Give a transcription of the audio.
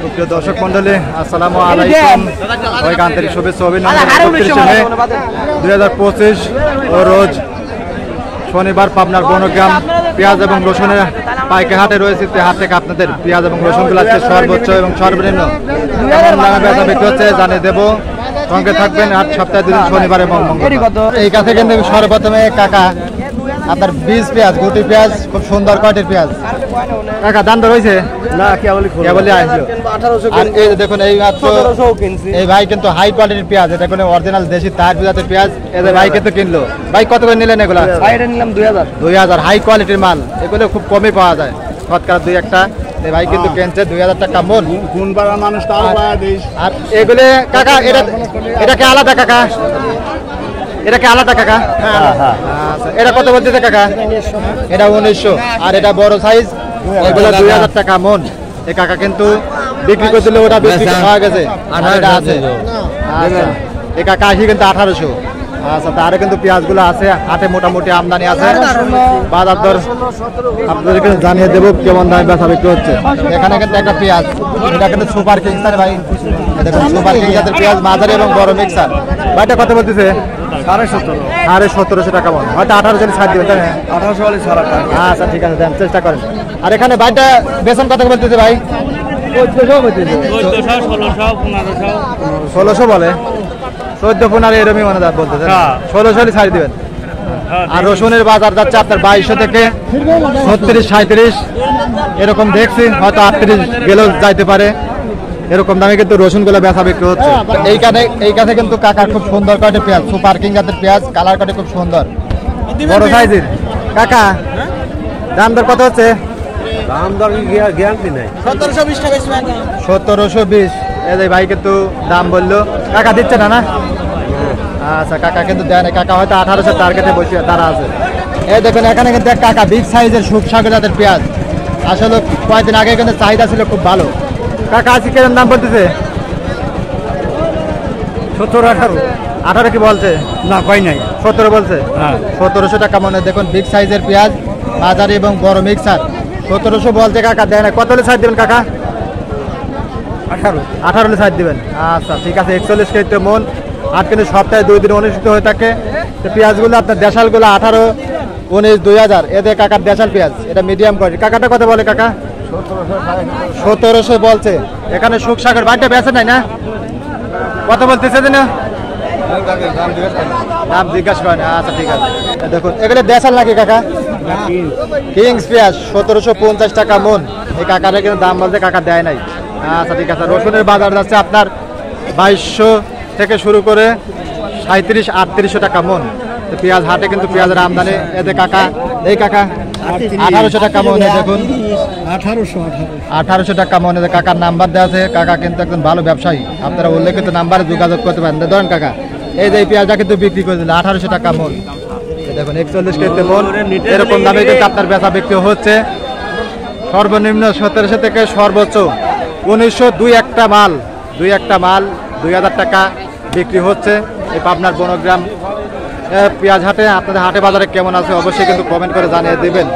প্রিয় দর্শক মন্ডলী, আসসালামু আলাইকুম। সবাইকে আন্তরিক শুভেচ্ছা অভিনন্দন। ৩১ মে ২০২৫ ও রোজ শনিবার পাবনার বনগ্রাম পেঁয়াজ এবং রসুনের পাইকারি হাটে রয়েছে। হাট থেকে আপনাদের পেঁয়াজ এবং রসুনগুলো আজকে সর্বোচ্চ এবং সর্বনিম্ন কেমন দামে বেচা বিক্রি হচ্ছে জানিয়ে দেবো। সঙ্গে থাকবেন। হাট সপ্তাহে 2 দিন, শনিবার এবং মঙ্গলবার। এই কাছে কিন্তু সর্বপ্রথমে কাকা আপনার বীজ পেঁয়াজ, গুটি পেঁয়াজ, খুব সুন্দর কোয়ালিটির পেঁয়াজ। কাকা দাম দর হয়েছে না? কেবলই আসলো। আর এই দেখুন, এই মাত্র এই ভাই কিন্তু হাই কোয়ালিটির পেঁয়াজ, এটা কোনো অরিজিনাল দেশি তার জাতের পেঁয়াজ। এদের ভাই কিন্তু কিনলো। ভাই কত করে নিলেন এগুলা? নিলাম 2000 হাই কোয়ালিটির মাল, এগুলো খুব কমই পাওয়া যায়, শতকরা 2-1টা। ভাই কিন্তু কিনছে 2000 টাকা মন। আর এগুলো কাকা এটাকে আলাদা কাকা, এটাকে আলাদা কাকা। আচ্ছা, এটা কত বলতেছে কাকা? এটা 1900। আর এটা বড় সাইজ, এগুলো 2000 টাকা মন। এই কাকা কিন্তু বিক্রি করে দিলে ওটা বিক্রি হয়ে গেছে, এটা আছে। আচ্ছা, এই কাকা আসি কিন্তু 1800। আচ্ছা, তারও কিন্তু পেঁয়াজগুলো আছে হাটে, মোটামুটি আমদানি আছে। বাজার দর আপনাদেরকে জানিয়ে দেবো কেমন দামে বেচা বিক্রি হচ্ছে। এখানে কিন্তু একটা পেঁয়াজ, এটা কিন্তু সুপার কিং স্যার ভাই, দেখুন সুপার কিং জাতের পেঁয়াজ, মাঝারি এবং বড় মিক্সার। ভাইটা কত বলতেছে? 1750 টাকা মন। হয়তো 1800 ছাড় দিবেন, তাই না? 1800 ছাড়া। আচ্ছা ঠিক আছে, দেন, চেষ্টা করেন। আর এখানে ভাইটা বেতন কত বলতেছে ভাই? 1600 বলে, 14-15 এরমই মনে হয় বলতেছে। 1600 ছাড় দিবেন। আর রসুনের বাজার যাচ্ছে আপনার 2200 থেকে 36-37 এরকম দেখছি, হয়তো 38 গেলেও যাইতে পারে। এরকম দামে কিন্তু রসুন গুলো বেচা বিক্রি হচ্ছে। এই কাছে কিন্তু কাকার খুব সুন্দর কোয়ালিটির পেঁয়াজ, সুপার কিং জাতের পেঁয়াজ, কালার কোয়ালিটি খুব সুন্দর, বড় সাইজের। কাকা দাম দর কত হচ্ছে? দাম দর গ্যারান্টি নাই। 1720 টাকা। 1720। এই ভাই কিন্তু দাম বললো, কাকা দিচ্ছে না? আচ্ছা, কাকা কিন্তু দেয় না। কাকা হয়তো 1800 টার্গেটে বসে তারা আছে। এই দেখুন, এখানে কিন্তু এক কাকা বিগ সাইজের সুপসাগর জাতের পেঁয়াজ। আসলে কয়েকদিন আগে কিন্তু চাহিদা ছিল খুব ভালো। কাকা আজকে কেমন দাম বলতেছে? 17-18 কি বলছে? না, কই নাই, 17 বলছে। 1700 টাকা মনে। দেখুন বিগ সাইজের পেঁয়াজ, বাজারি এবং বড় মিক্সার, 1700 বলছে। কাকা দেয় না। কত হলে ছাড় দেবেন কাকা? 18 হলে ছাড় দিবেন। আচ্ছা ঠিক আছে, 41 কেজি মন। আর কিন্তু সপ্তাহে 2 দিন অনুষ্ঠিত হয়ে থাকে। তো পেঁয়াজগুলো আপনার দেশালগুলো 18, 19, 2000 এদের কাকার দেশাল পেঁয়াজ, এটা মিডিয়াম কোয়ালিটি। কাকাটা কত বলে কাকা? 1700 বলছে। এখানে সুখসাগর বাড়িটা বেচে নাই না? কত বলতেছে না? দাম জিজ্ঞাসা করেন। আচ্ছা ঠিক আছে, দেখুন এগুলো দেশাল নাকি কাকা? কিংস পেঁয়াজ 1750 টাকা মন। এই কাকারে কিন্তু দাম বলতে, কাকা দেয় নাই। আচ্ছা ঠিক আছে। রসুনের বাজার যাচ্ছে আপনার 2200 থেকে শুরু করে 3700-3800 টাকা মন। পেঁয়াজ হাটে কিন্তু পেঁয়াজের আমদানি। এতে কাকা, এই কাকা 1800 টাকা মনে। দেখুন 1800 টাকা মনে। কাকার নাম্বার দেওয়া আছে। কাকা কিন্তু একজন ভালো ব্যবসায়ী, আপনারা উল্লেখিত নাম্বারে যোগাযোগ করতে পারেন। ধরেন কাকা, এই যে এই পেঁয়াজটা কিন্তু বিক্রি করে দিল 1800 টাকা মন। দেখুন 41 কেজি মন। এরকম দামে কিন্তু আপনার বেচা বিক্রি হচ্ছে। সর্বনিম্ন 1700 থেকে সর্বোচ্চ 1900। 2-1টা মাল 2000 টাকা বিক্রি হচ্ছে এই পাবনার বনগ্রাম পেঁয়াজ হাটে। আপনাদের হাটে বাজারে কেমন আছে অবশ্যই কিন্তু কমেন্ট করে জানিয়ে দেবেন।